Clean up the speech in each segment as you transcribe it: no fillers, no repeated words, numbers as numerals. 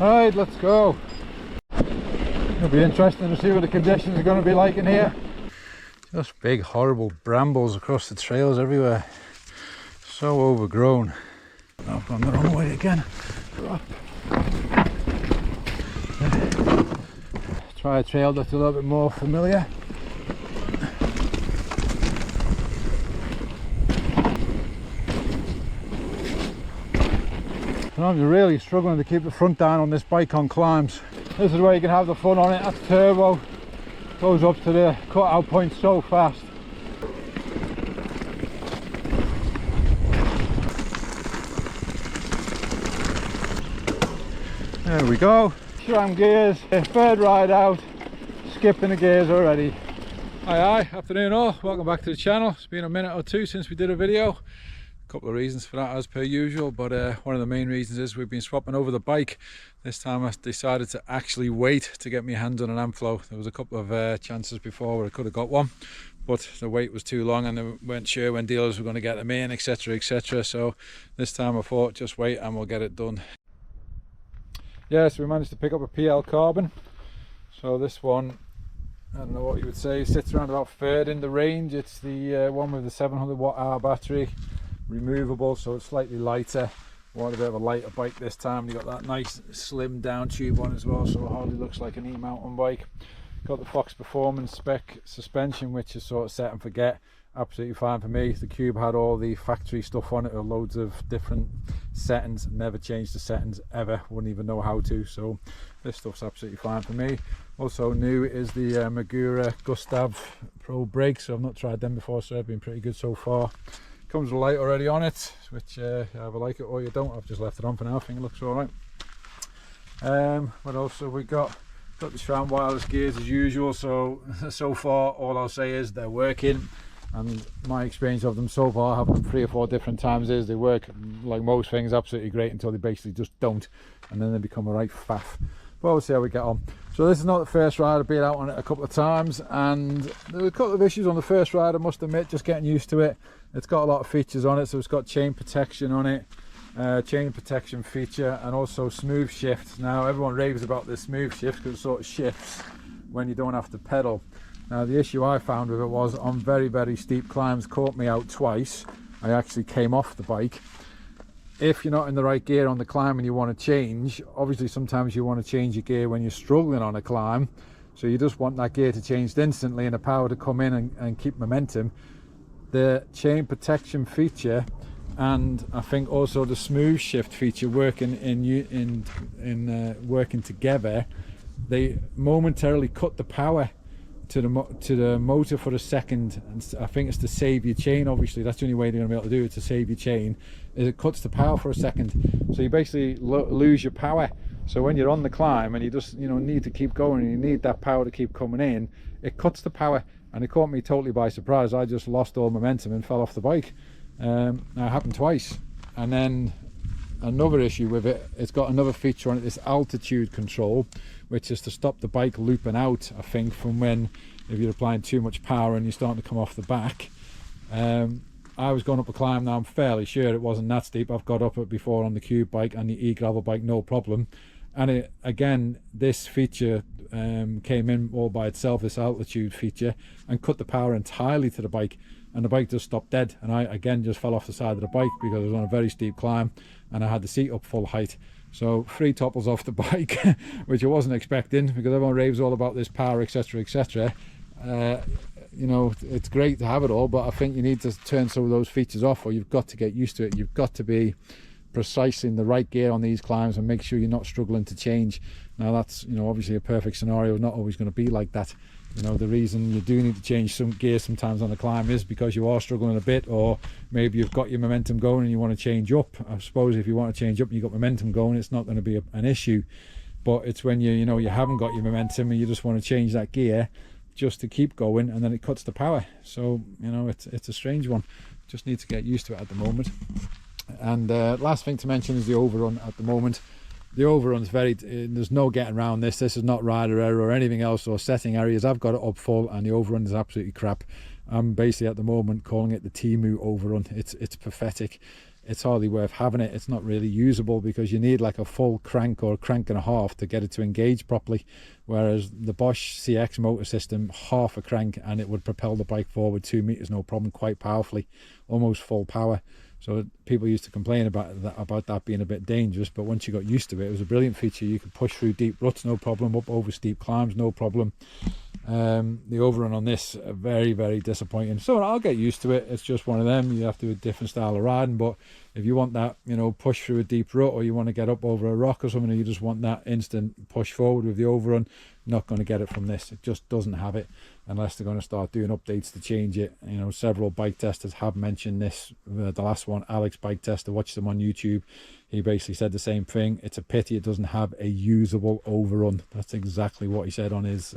Alright, let's go. It'll be interesting to see what the conditions are going to be like in here. Just big horrible brambles across the trails everywhere. So overgrown. I've gone the wrong way again. Up. Try a trail that's a little bit more familiar. I'm really struggling to keep the front down on this bike on climbs. This is where you can have the fun on it. That's turbo. Goes up to the cut-out point so fast. There we go. SRAM gears. Third ride out. Skipping the gears already. Hi, afternoon all. Welcome back to the channel. It's been a minute or two since we did a video. Couple of reasons for that as per usual, but one of the main reasons is we've been swapping over the bike. This time I decided to actually wait to get my hands on an Amflow. There was a couple of chances before where I could have got one, but the wait was too long and they weren't sure when dealers were going to get them in, etc, etc. So this time I thought just wait and we'll get it done. Yeah, so we managed to pick up a PL Carbon. So this one, I don't know what you would say, sits around about third in the range. It's the one with the 700 watt-hour battery. Removable, so it's slightly lighter. Want a bit of a lighter bike this time. You got that nice slim down tube on as well, so it hardly looks like an e-mountain bike. Got the Fox Performance spec suspension, which is sort of set and forget. Absolutely fine for me. The Cube had all the factory stuff on it, or loads of different settings. Never changed the settings ever, wouldn't even know how to, so this stuff's absolutely fine for me. Also new is the Magura Gustav Pro brakes. So I've not tried them before, so they've been pretty good so far. Comes with a light already on it, which either like it or you don't. I've just left it on for now. I think it looks all right. What else have we got? Got the SRAM wireless gears as usual. So far all I'll say is they're working, and my experience of them so far, having them 3 or 4 different times, is they work like most things absolutely great until they basically just don't, and then they become a right faff. But we'll see how we get on. So this is not the first ride. I've been out on it a couple of times, and there were a couple of issues on the first ride, I must admit, just getting used to it. It's got a lot of features on it, so it's got chain protection on it, chain protection feature, and also smooth shift. Now everyone raves about this smooth shift because it sort of shifts when you don't have to pedal. Now the issue I found with it was on very steep climbs, caught me out twice. I actually came off the bike. If you're not in the right gear on the climb and you want to change, obviously sometimes you want to change your gear when you're struggling on a climb, so you just want that gear to change instantly and the power to come in and keep momentum. The chain protection feature, and I think also the smooth shift feature working working together, they momentarily cut the power to the motor for a second, and I think it's to save your chain. Obviously that's the only way they're going to be able to do it, to save your chain, is it cuts the power for a second, so you basically lose your power. So when you're on the climb and you just need to keep going and you need that power to keep coming in, it cuts the power, and it caught me totally by surprise. I just lost all momentum and fell off the bike. Now it happened twice. And then another issue with it, it's got another feature on it, this altitude control, which is to stop the bike looping out, I think, from when, if you're applying too much power and you're starting to come off the back. I was going up a climb. Now I'm fairly sure it wasn't that steep. I've got up it before on the Cube bike and the e-gravel bike, no problem. And again, this feature came in all by itself, this altitude feature, and cut the power entirely to the bike, and the bike just stopped dead. And I again just fell off the side of the bike because I was on a very steep climb and I had the seat up full height. So 3 topples off the bike, which I wasn't expecting, because everyone raves all about this power, etc, etc. It's great to have it all, but I think you need to turn some of those features off, or you've got to get used to it. You've got to be precise in the right gear on these climbs and make sure you're not struggling to change. Now that's obviously a perfect scenario, not always going to be like that. The reason you do need to change some gear sometimes on the climb is because you are struggling a bit, or maybe you've got your momentum going and you want to change up. I suppose if you want to change up and you've got momentum going, it's not going to be an issue. But it's when you haven't got your momentum and you just want to change that gear just to keep going, and then it cuts the power. So it's a strange one. Just need to get used to it at the moment. And last thing to mention is the overrun at the moment. The overrun's there's no getting around this. This is not rider error or anything else, or setting areas. I've got it up full and the overrun is absolutely crap. I'm basically at the moment calling it the Timu overrun. It's pathetic. it's hardly worth having it. It's not really usable because you need like a full crank or a crank and a half to get it to engage properly, whereas the Bosch CX motor system, half a crank and it would propel the bike forward 2 meters no problem, quite powerfully, almost full power. So people used to complain about that being a bit dangerous, but once you got used to it, it was a brilliant feature. You could push through deep ruts no problem, up over steep climbs no problem. The overrun on this very, very disappointing. So I'll get used to it. It's just one of them. You have to do a different style of riding, but if you want that, you know, push through a deep rut, or you want to get up over a rock or something, or you just want that instant push forward with the overrun, not going to get it from this. It just doesn't have it unless they're going to start doing updates to change it. You know, several bike testers have mentioned this. The last one, Alex Bike Tester, watched them on YouTube. He basically said the same thing. It's a pity it doesn't have a usable overrun. That's exactly what he said on his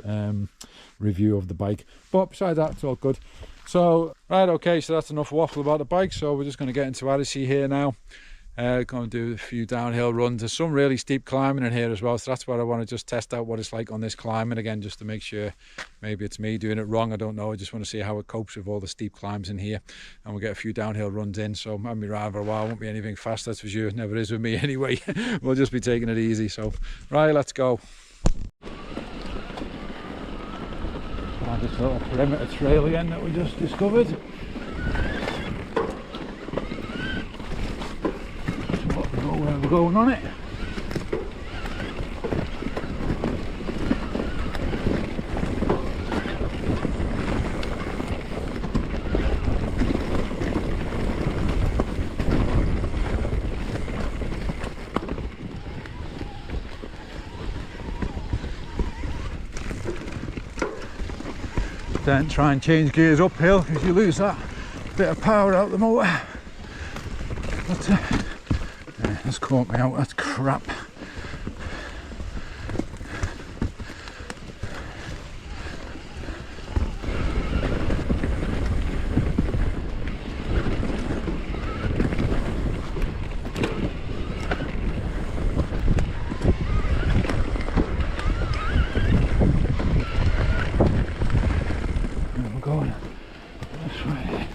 review of the bike. But besides that, it's all good. So, right, okay, so that's enough waffle about the bike. So we're just going to get into Arrasey here now. Going to do a few downhill runs. There's some really steep climbing in here as well, so that's why I want to just test out what it's like on this climbing again, just to make sure. Maybe it's me doing it wrong, I don't know. I just want to see how it copes with all the steep climbs in here, and we'll get a few downhill runs in. So I'll be riding for a while, won't be anything fast, that's for sure. It never is with me anyway. We'll just be taking it easy. So right, let's go. This little perimeter trail again that we just discovered. Where we're going on it. Don't try and change gears uphill because you lose that bit of power out the motor. But that's caught me out, that's crap. And we're going this way.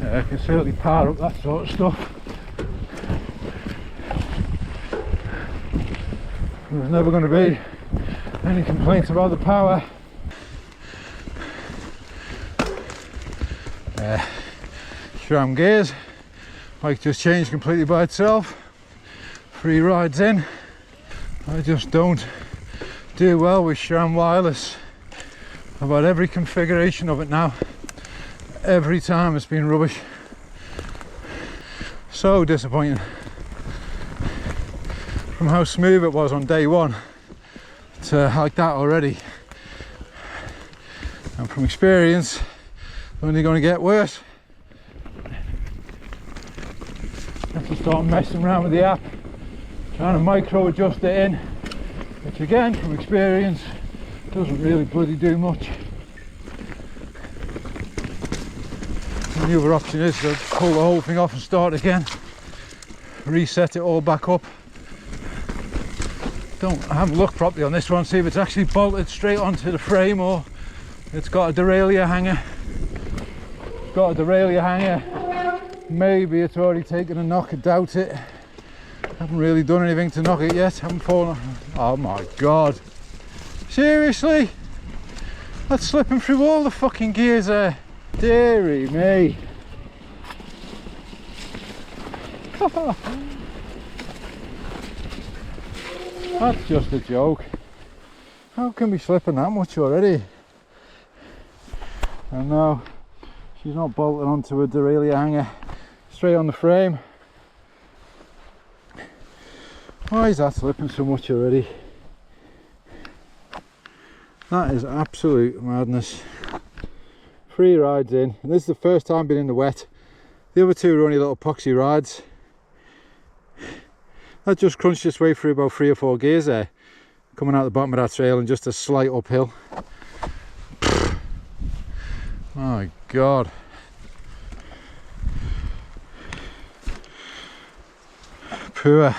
I can certainly power up that sort of stuff. There's never going to be any complaints about the power. SRAM gears, bike just changed completely by itself. 3 rides in. I just don't do well with SRAM wireless. I've had every configuration of it now. Every time it's been rubbish. So disappointing. From how smooth it was on day one to like that already. And from experience, it's only going to get worse. I have to start messing around with the app, trying to micro adjust it in, which again, from experience, doesn't really bloody do much. And the other option is to pull the whole thing off and start again, reset it all back up. I haven't looked properly on this one, see if it's actually bolted straight onto the frame or it's got a derailleur hanger. It's got a derailleur hanger. Maybe it's already taken a knock, I doubt it. Haven't really done anything to knock it yet, haven't fallen off. Oh my god. Seriously? That's slipping through all the fucking gears there. Dearie me. That's just a joke. How can we slipping that much already? And now she's not bolted onto a derailleur hanger, straight on the frame. Why is that slipping so much already? That is absolute madness. 3 rides in, and this is the first time being in the wet. The other 2 were only little poxy rides. That just crunched its way through about 3 or 4 gears there, coming out the bottom of that trail and just a slight uphill. My god. Poor.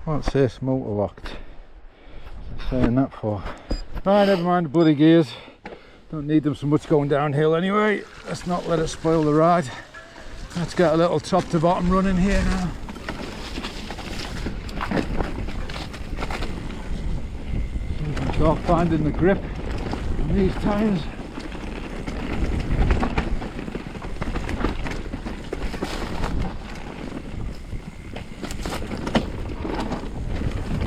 What's this? Motor locked. saying that for? Right, never mind the bloody gears. Don't need them so much going downhill anyway. Let's not let it spoil the ride. Let's get a little top to bottom run in here now. So we can start finding the grip on these tyres.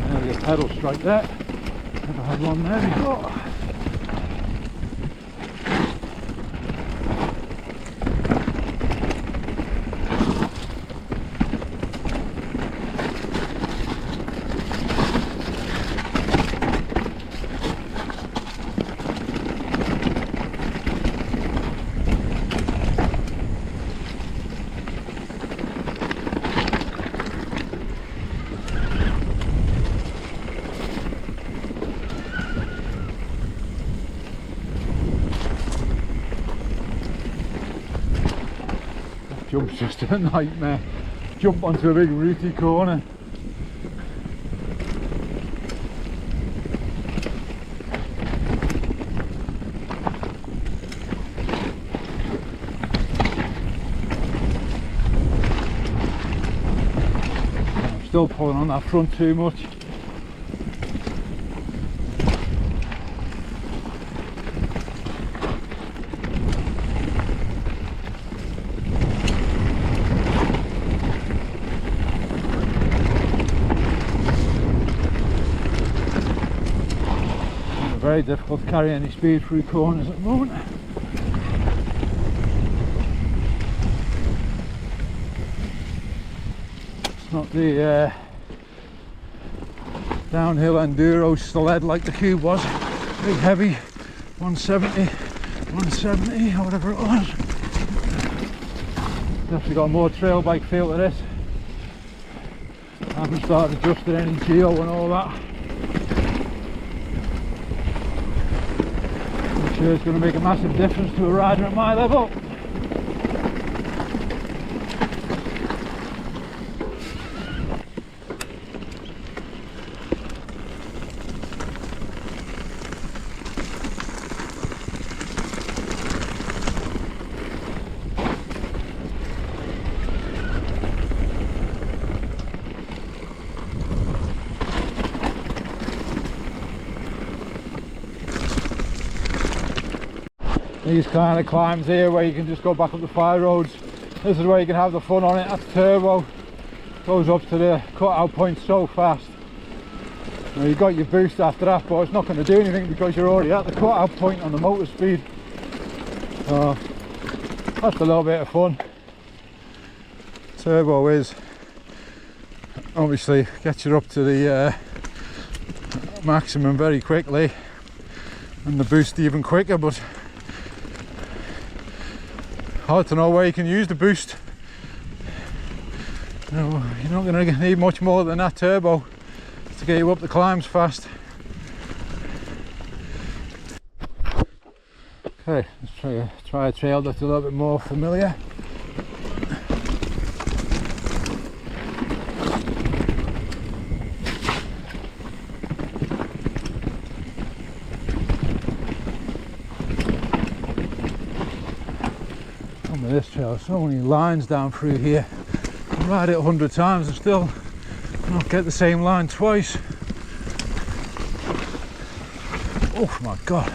There we go, pedal strike there. Never had one there before. Jump's just a nightmare. Jump onto a big rooty corner. I'm still pulling on that front too much. Very difficult to carry any speed through corners at the moment. It's not the downhill enduro sled like the Cube was. Big heavy 170, 170 or whatever it was. Definitely got more trail bike feel to this. I haven't started adjusting any geo and all that. Sure it's going to make a massive difference to a rider at my level. These kind of climbs here where you can just go back up the fire roads, this is where you can have the fun on it. That's turbo, goes up to the cutout point so fast. Now you've got your boost after that, but it's not going to do anything because you're already at the cutout point on the motor speed. So that's a little bit of fun. Turbo is obviously gets you up to the maximum very quickly, and the boost even quicker, but hard to know where you can use the boost. No, you're not going to need much more than that turbo to get you up the climbs fast. Okay, let's try a trail that's a little bit more familiar. This trail, so many lines down through here. I ride it 100 times and still not get the same line twice. Oh my god,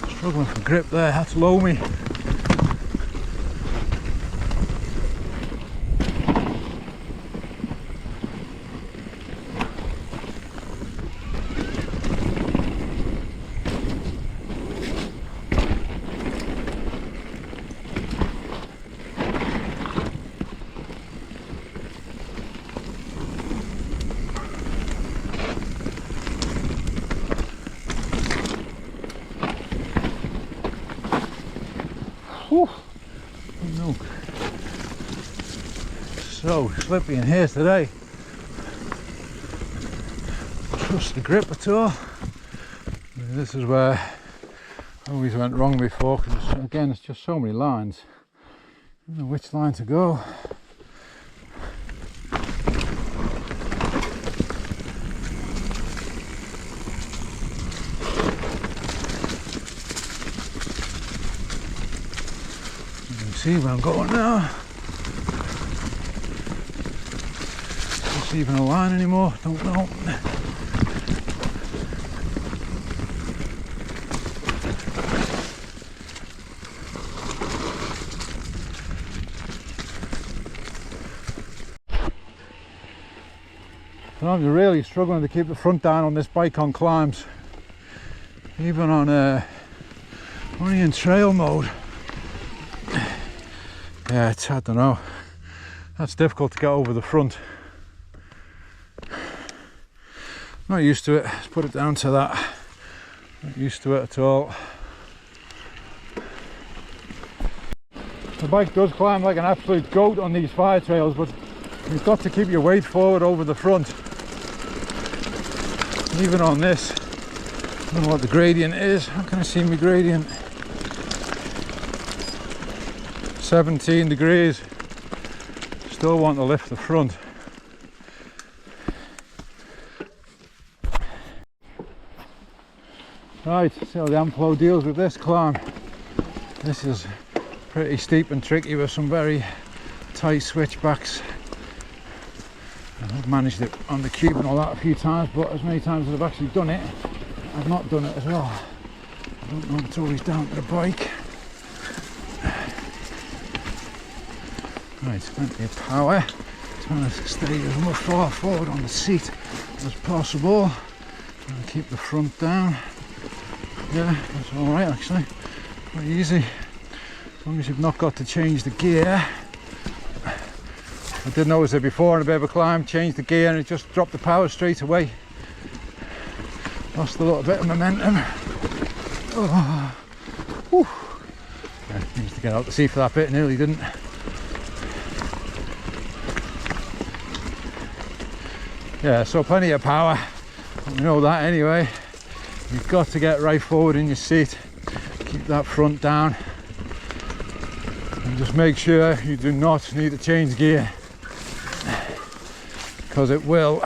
struggling for grip there, that's low me. Whew. No. So slippy in here today. Trust the grip at all. This is where I always went wrong before, because again it's just so many lines. I don't know which line to go. see where I'm going now. Don't see even a line anymore, don't know. I'm really struggling to keep the front down on this bike on climbs, even on only in trail mode. Yeah, I don't know, that's difficult to get over the front. Not used to it, let's put it down to that. Not used to it at all. The bike does climb like an absolute goat on these fire trails, but you've got to keep your weight forward over the front. Even on this, I don't know what the gradient is. How can I see my gradient? 17 degrees. Still want to lift the front. Right, see how the Amflow deals with this climb. This is pretty steep and tricky with some very tight switchbacks. I've managed it on the cube and all that a few times, but as many times as I've actually done it, I've not done it as well. I don't know if it's always down to the bike. Right, plenty of power. Trying to stay as much far forward on the seat as possible. And keep the front down. Yeah, that's alright actually. Quite easy. As long as you've not got to change the gear. I did notice it before on a bit of a climb, changed the gear and it just dropped the power straight away. Lost a little bit of momentum. Oh. Whew. Yeah, needs to get out the seat for that bit, nearly didn't. Yeah, so plenty of power. You know that anyway. You've got to get right forward in your seat. Keep that front down. And just make sure you do not need to change gear, because it will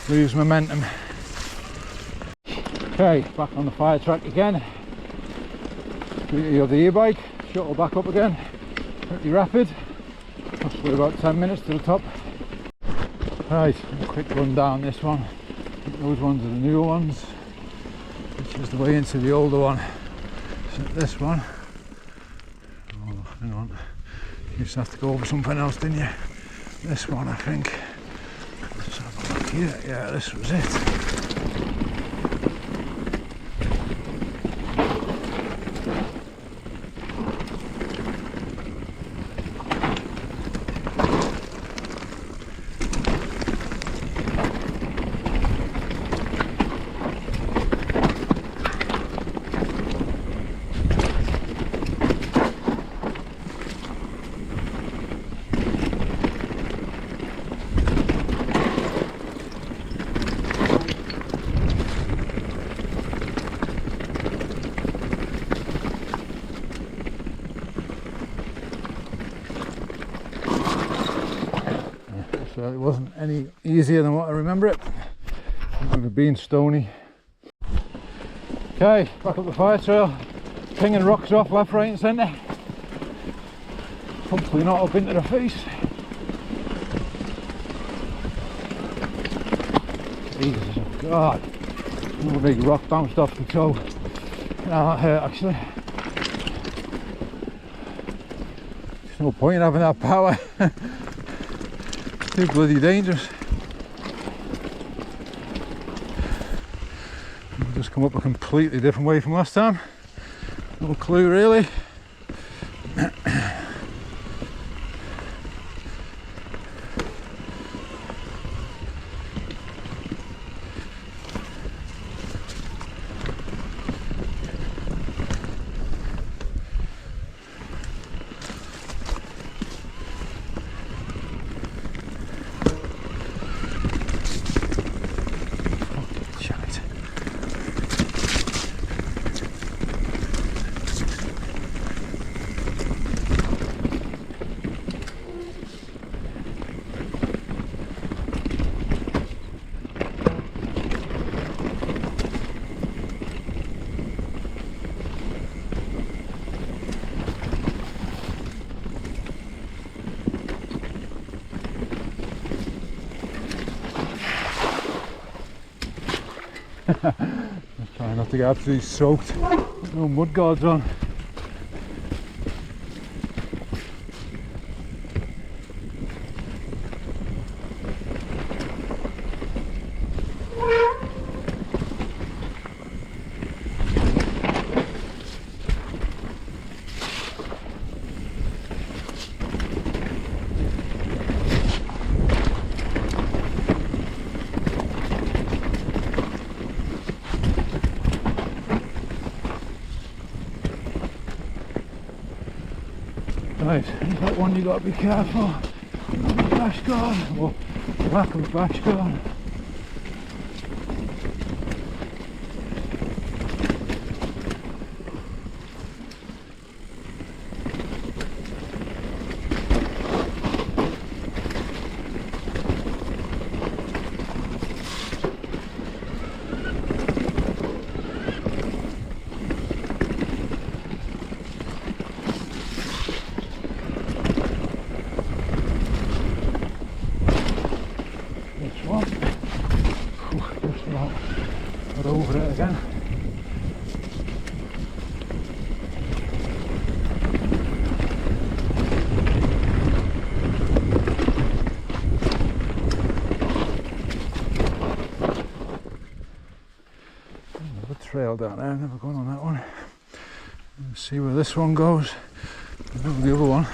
lose momentum. Okay, back on the fire track again. Beauty of the e-bike, shuttle back up again, pretty rapid, possibly about 10 minutes to the top. Right, a quick run down this one. I think those ones are the newer ones, which is the way into the older one. So this one, oh hang on, you used to have to go over something else, didn't you? This one I think. Let's have a look here. Yeah, this was it. So it wasn't any easier than what I remember it. It would have been stony. Okay, back up the fire trail, pinging rocks off left, right and centre. Hopefully not up into the face. Jesus God, another big rock bounced off the toe. Now that hurt actually. There's no point in having that power. Too bloody dangerous. We've just come up a completely different way from last time. No clue really. Just trying not to get absolutely soaked. No mud guards on. Right, there's that one you got to be careful. Bash guard, or lack of bash guard. Over it again. Another trail down there, I've never gone on that one. Let's see where this one goes. I know the other one.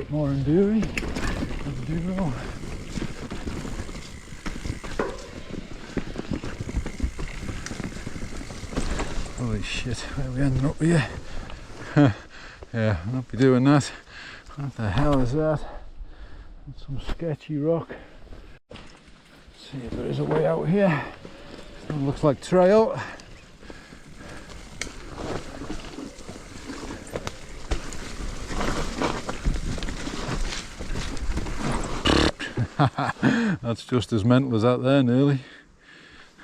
More enduro. Holy shit, where are we ending up here? Yeah, I'll not be doing that. What the hell is that? That's some sketchy rock. Let's see if there is a way out here. It looks like trail. That's just as mental as that there, nearly.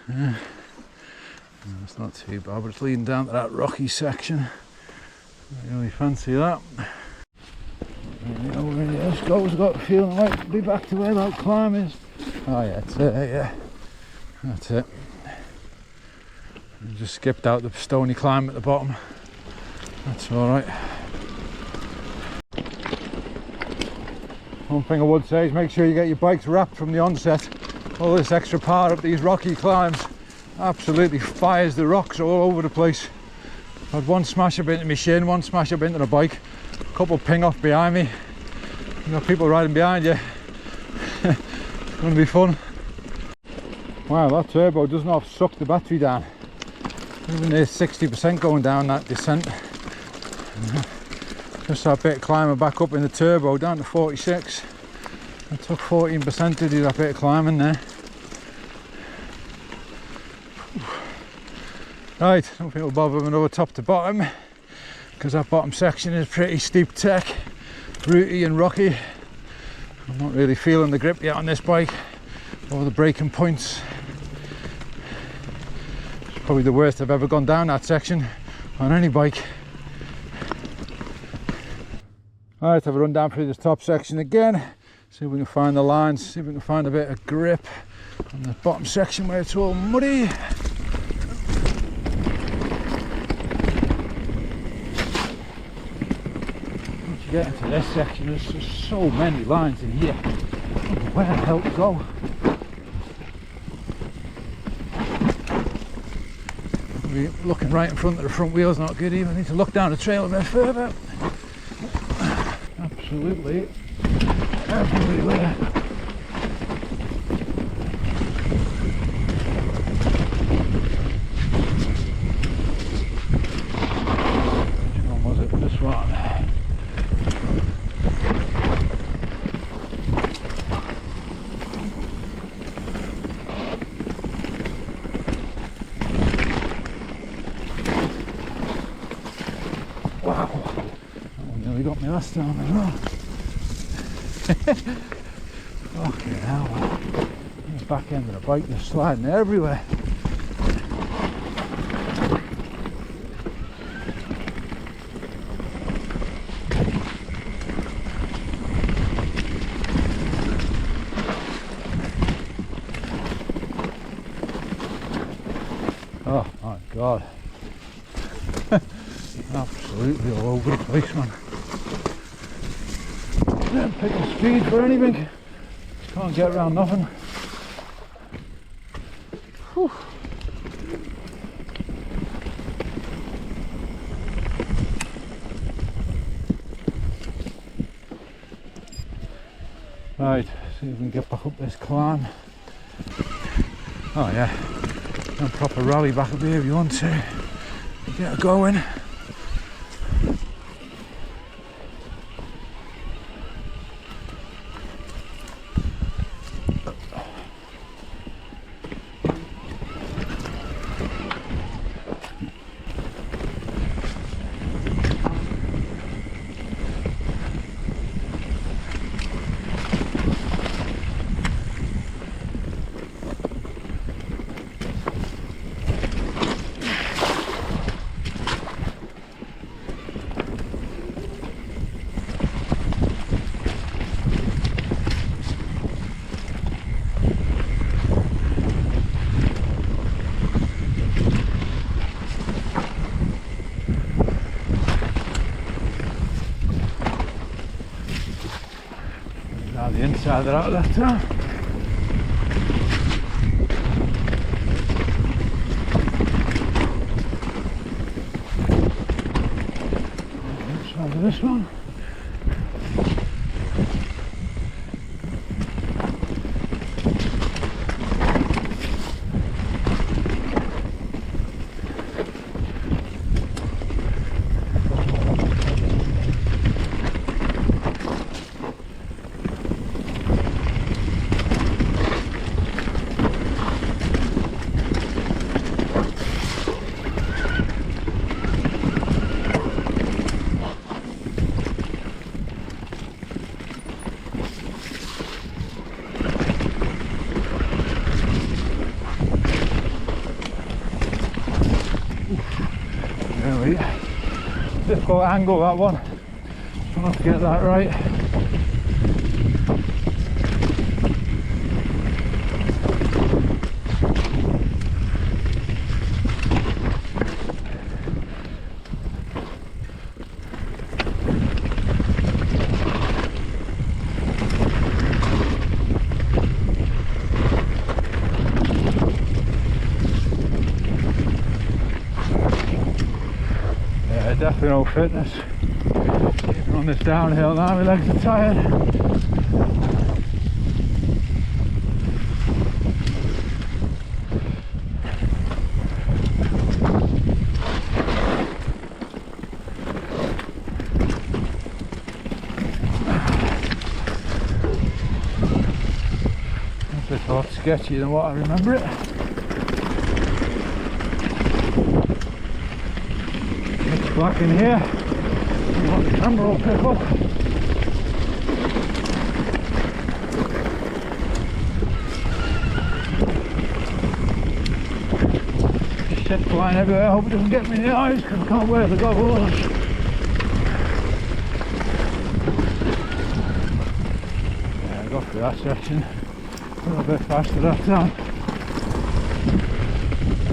Yeah. It's not too bad, but it's leading down to that rocky section. I really fancy that. You know where this goes, I've got a feeling like to be back to where that climb is. Oh yeah, that's it, yeah. That's it. I just skipped out the stony climb at the bottom. That's alright. One thing I would say is make sure you get your bikes wrapped from the onset. All this extra power up these rocky climbs absolutely fires the rocks all over the place. I had one smash up into my shin, one smash up into the bike, a couple ping off behind me. You got people riding behind you. It's going to be fun. Wow, that turbo does not suck the battery down. Even there's 60% going down that descent. Just that bit of climbing back up in the turbo down to 46. It took 14% to do that bit of climbing there. Right, I don't think we'll bother with another top to bottom because that bottom section is pretty steep tech, rooty and rocky. I'm not really feeling the grip yet on this bike or the braking points. It's probably the worst I've ever gone down that section on any bike. Alright, have a run down through this top section again, see if we can find the lines, see if we can find a bit of grip on the bottom section where it's all muddy. Once you get into this section, there's just so many lines in here. I don't know where the hell to go. Looking right in front of the front wheel's not good either. I need to look down the trail a bit further. Absolutely everywhere. Which one was it? This one. Wow. Nearly got me last time as well. Fucking hell. The back end of the bike is sliding everywhere. God. Absolutely all over the place, man. Can't pick up speed for anything. Can't get around nothing. Whew. Right, see if we can get back up this climb. Oh yeah, and proper rally back up here if you want to get it going. The inside of that left time. Inside of this one. Difficult angle, that one. Trying to get that right. Definitely no fitness. Keeping on this downhill now, my legs are tired. It's a lot sketchy than what I remember it. Black in here, what the camera will pick up. Shit flying everywhere, I hope it doesn't get me in the eyes because I can't wear the goggles. Yeah, I got through that section a little bit faster that time.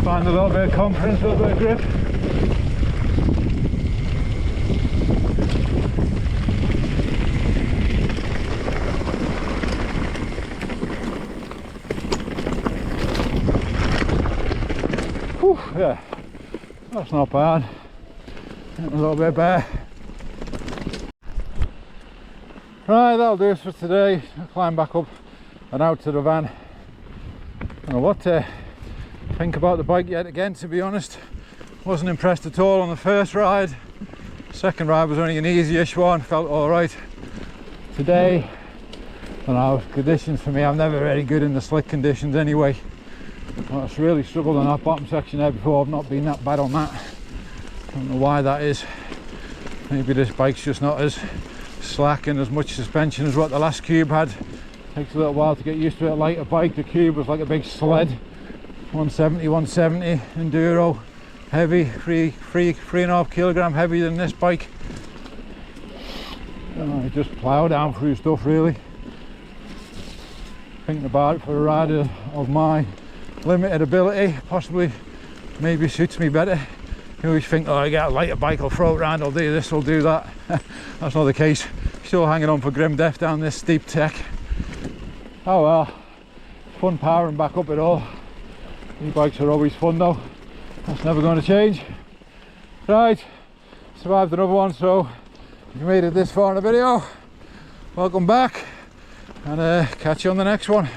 Find a little bit of confidence, a little bit of grip. Yeah, that's not bad. A little bit better. Right, that'll do us for today. I'll climb back up and out to the van. I don't know what to think about the bike yet again, to be honest. Wasn't impressed at all on the first ride. Second ride was only an easy-ish one, felt alright. Today, I don't know, conditions for me, I'm never very good in the slick conditions anyway. I've really struggled on that bottom section there before. I've not been that bad on that. Don't know why that is. Maybe this bike's just not as slack and as much suspension as what the last Cube had. Takes a little while to get used to it. A lighter bike, the Cube was like a big sled. 170 enduro, heavy, 3.5 kilogram heavier than this bike. I just plough down through stuff really. Thinking about it for a rider of my limited ability, possibly maybe suits me better. You always think, oh, I get a lighter bike, I'll throw it around, I'll do this, I'll do that. That's not the case. Still hanging on for grim death down this steep tech. Oh well, fun powering back up it all. E-bikes are always fun though. That's never going to change. Right, survived another one, so if you made it this far in the video, welcome back, and catch you on the next one.